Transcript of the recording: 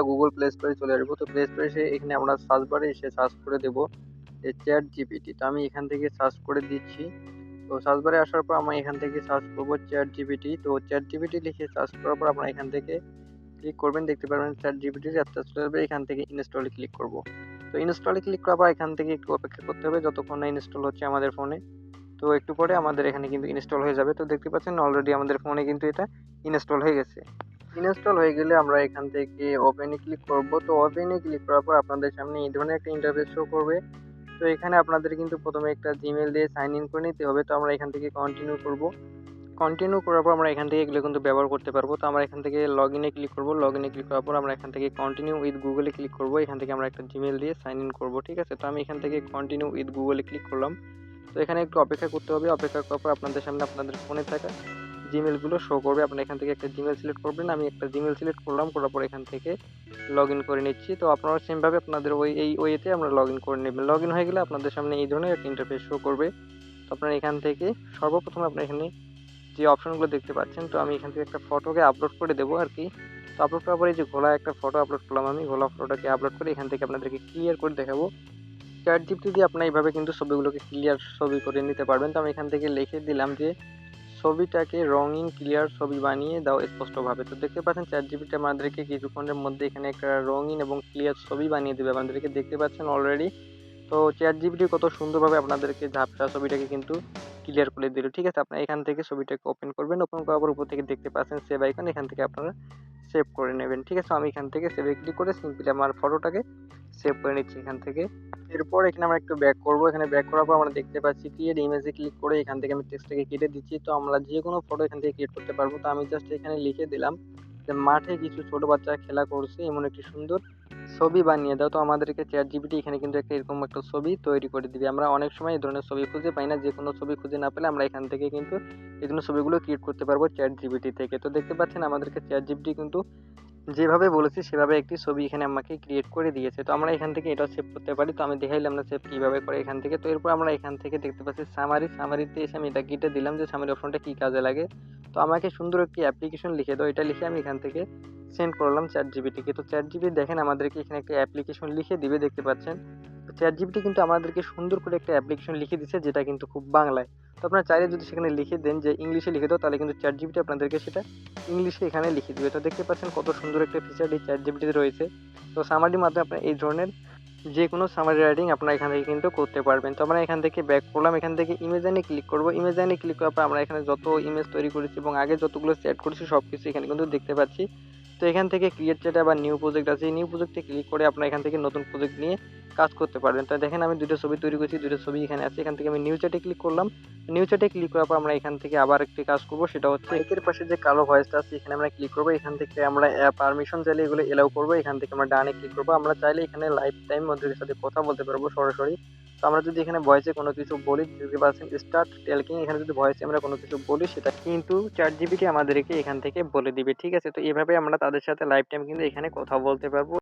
Google play স্টোরে চলে আসবো। তো প্লে স্টোরে এসে এখানে আমরা সার্চ বারে এসে সার্চ করে দেবো যে চ্যাট জিপিটি। তো আমি এখান থেকে সার্চ করে দিচ্ছি। তো সার্চ বারে আসার পর আমরা এখান থেকে সার্চ করবো চ্যাট জিপিটি। তো চ্যাট জিপিটি লিখে সার্চ করার পর আপনারা এখান থেকে ক্লিক করবেন, দেখতে পারবেন চ্যাট জিপিটির অ্যাপটা চলে আসবে। এখান থেকে ইনস্টলে ক্লিক করব। তো ইনস্টলে ক্লিক করার পর এখান থেকে একটু অপেক্ষা করতে হবে যতক্ষণ না ইনস্টল হচ্ছে আমাদের ফোনে। তো একটু পরে আমাদের এখানে কিন্তু ইনস্টল হয়ে যাবে। তো দেখতে পাচ্ছেন অলরেডি আমাদের ফোনে কিন্তু এটা ইনস্টল হয়ে গেছে। ইনস্টল হয়ে গেলে আমরা এখান থেকে ওপেনে ক্লিক করব। তো ওপেনে ক্লিক করার পর আপনাদের সামনে এই ধরনের একটা ইন্টারফেস শো করবে। তো এখানে আপনাদের কিন্তু প্রথমে একটা জিমেল দিয়ে সাইন ইন করে নিতে হবে। তো আমরা এখান থেকে কন্টিনিউ করব। কন্টিনিউ করার পর আমরা এখান থেকে এগুলো কিন্তু ব্যবহার করতে পারবো। তো আমরা এখান থেকে লগ ইনে ক্লিক করবো। লগ ইনে ক্লিক করার পর আমরা এখান থেকে কন্টিনিউ উইথ গুগলে ক্লিক করবো। এখান থেকে আমরা একটা জিমেল দিয়ে সাইন ইন করবো, ঠিক আছে। তো আমি এখান থেকে কন্টিনিউ উইথ গুগলে ক্লিক করলাম। তো এখানে একটু অপেক্ষা করতে হবে। অপেক্ষা করার পর আপনাদের সামনে আপনাদের ফোনে থাকা জিমেলগুলো শো করবে। আপনারা এখান থেকে একটা জিমেল সিলেক্ট করবেন। আমি একটা জিমেল সিলেক্ট করলাম, করার পর এখান থেকে লগ ইন করে নিচ্ছি। তো আপনারা সেমভাবে আপনাদের এই ওয়েতে আমরা লগ ইন করে নেবেন। লগ ইন হয়ে গেলে আপনাদের সামনে এই ধরনের একটা ইন্টারফেস শো করবে। তো আপনারা এখান থেকে সর্বপ্রথমে আপনারা এখানে যে অপশনগুলো দেখতে পাচ্ছেন, তো আমি এখান থেকে একটা ফটোকে আপলোড করে দেবো আর কি। তো আপলোড করার পরে যে ঘোলা একটা ফটো আপলোড করলাম, আমি ঘোলা ফটোটাকে আপলোড করে এখান থেকে আপনাদেরকে ক্লিয়ার করে দেখাবো। চ্যাট জিপিটি দিয়ে আপনারা এইভাবে কিন্তু ছবিগুলোকে ক্লিয়ার ছবি করে নিতে পারবেন। তো আমি এখান থেকে লিখে দিলাম যে ছবিটাকে রঙিন ক্লিয়ার ছবি বানিয়ে দাও স্পষ্টভাবে। তো দেখতে পাচ্ছেন চ্যাট জিপিটি আমাদেরকে কিছুক্ষণের মধ্যে এখানে একটা রঙিন এবং ক্লিয়ার ছবি বানিয়ে দেবে আমাদেরকে, দেখতে পাচ্ছেন অলরেডি। তো চ্যাট জিপিটি কত সুন্দরভাবে আপনাদেরকে ঝাপসা ছবিটাকে কিন্তু ক্লিয়ার করে দিল, ঠিক আছে। আপনারা এখান থেকে ছবিটাকে ওপেন করবেন। ওপেন করার পর উপর থেকে দেখতে পাচ্ছেন সেভ আইকন, এখান থেকে আপনারা সেভ করে নেবেন, ঠিক আছে। আমি এখান থেকে সেভে ক্লিক করে সিম্পলি আমার ফটোটাকে সেভ করে নিচ্ছি এখান থেকে। এরপর এখানে আমরা একটু ব্যাক করবো। এখানে ব্যাক করার পর আমরা দেখতে পাচ্ছি ক্রিয়েট ইমেজে ক্লিক করে এখান থেকে আমি টেক্সটটাকে কেটে দিচ্ছি। তো আমরা যে কোনো ফটো এখান থেকে ক্রিয়েট করতে পারবো। তো আমি জাস্ট এখানে লিখে দিলাম যে মাঠে কিছু ছোট বাচ্চা খেলা করছে, এমন একটি সুন্দর ছবি বানিয়ে দাও। তো আমাদেরকে চ্যাট জিপিটি এখানে কিন্তু একটা এরকম একটা ছবি তৈরি করে দিবে। আমরা অনেক সময় এই ধরনের ছবি খুঁজে পাই না, যে কোনো ছবি খুঁজে না পেলে আমরা এখান থেকে কিন্তু এই ধরনের ছবিগুলো ক্রিয়েট করতে পারবো চ্যাট জিপিটি থেকে। তো দেখতে পাচ্ছেন আমাদেরকে চ্যাট জিপিটি কিন্তু যেভাবে বলেছি সেভাবে একটি ছবি এখানে আমাকে ক্রিয়েট করে দিয়েছে। তো আমরা এখান থেকে এটাও সেভ করতে পারি। তো আমি দেখাইলাম না সেভ কিভাবে করে এখান থেকে। তো এরপর আমরা এখান থেকে দেখতে পাচ্ছি সামারিতে এসে আমি এটা কেটে দিলাম যে সামারি অপশনটা কি কাজে লাগে। তো আমাকে সুন্দর একটি অ্যাপ্লিকেশন লিখে দাও, এটা লিখে আমি এখান থেকে সেন্ড করলাম চ্যাট জিপিটিকে। তো চ্যাট জিপিটি দেখেন আমাদেরকে এখানে একটা অ্যাপ্লিকেশন লিখে দিবে, দেখতে পাচ্ছেন। তো চ্যাট জিপিটি কিন্তু আমাদেরকে সুন্দর করে একটা অ্যাপ্লিকেশন লিখে দিচ্ছে, যেটা কিন্তু খুব বাংলায়। তো আপনারা চাইলে যদি সেখানে লিখে দেন যে ইংলিশে লিখে দাও, তাহলে কিন্তু চ্যাট জিপিটি আপনাদেরকে সেটা ইংলিশে এখানে লিখে দিবে। তো দেখতে পাচ্ছেন কত সুন্দর একটা ফিচার এই চ্যাট জিপিটিতে রয়েছে। তো সামারির মাধ্যমে আপনারা এই ধরনের যে কোনো সামারি রাইটিং আপনারা এখান থেকে কিন্তু করতে পারবেন। তো আমরা এখান থেকে ব্যাক করলাম, এখান থেকে ইমেজাইনে ক্লিক করব। ইমেজাইনে ক্লিক করার পর আমরা এখানে যত ইমেজ তৈরি করেছি এবং আগে যতগুলো চ্যাট করেছি সব কিছু এখানে কিন্তু দেখতে পাচ্ছি। তো এখান থেকে ক্রিয়েট চ্যাটে আবার নিউ প্রজেক্ট আছে, এই নিউ প্রজেক্টে ক্লিক করে আপনারা এখান থেকে নতুন প্রজেক্ট নিয়ে কাজ করতে পারবেন। তো দেখেন আমি দুটো ছবি তৈরি করেছি, দুটো ছবি এখানে আছে। এখান থেকে আমি নিউ চ্যাটে ক্লিক করলাম। নিউ চ্যাটে ক্লিক করার পর আমরা এখান থেকে আবার একটি কাজ করব, সেটা হচ্ছে মাইকের পাশে যে কালো ভয়েসটা আছে এখানে আমরা ক্লিক করব। এখান থেকে আমরা পারমিশন চাইলে এগুলো এলাও করব। এখান থেকে আমরা ডানে ক্লিক করব। আমরা চাইলে এখানে লাইফ টাইম ওদের সাথে কথা বলতে পারবো সরাসরি। তো আমরা যদি এখানে ভয়েসে কোনো কিছু বলি, দেখতে পাচ্ছেন স্টার্ট টেলকিং, এখানে যদি ভয়েসে আমরা কোনো কিছু বলি সেটা কিন্তু চ্যাট জিপিটি আমাদেরকে এখান থেকে বলে দিবে, ঠিক আছে। তো এভাবে আমরা তাদের সাথে লাইফ টাইম কিন্তু এখানে কথা বলতে পারবো।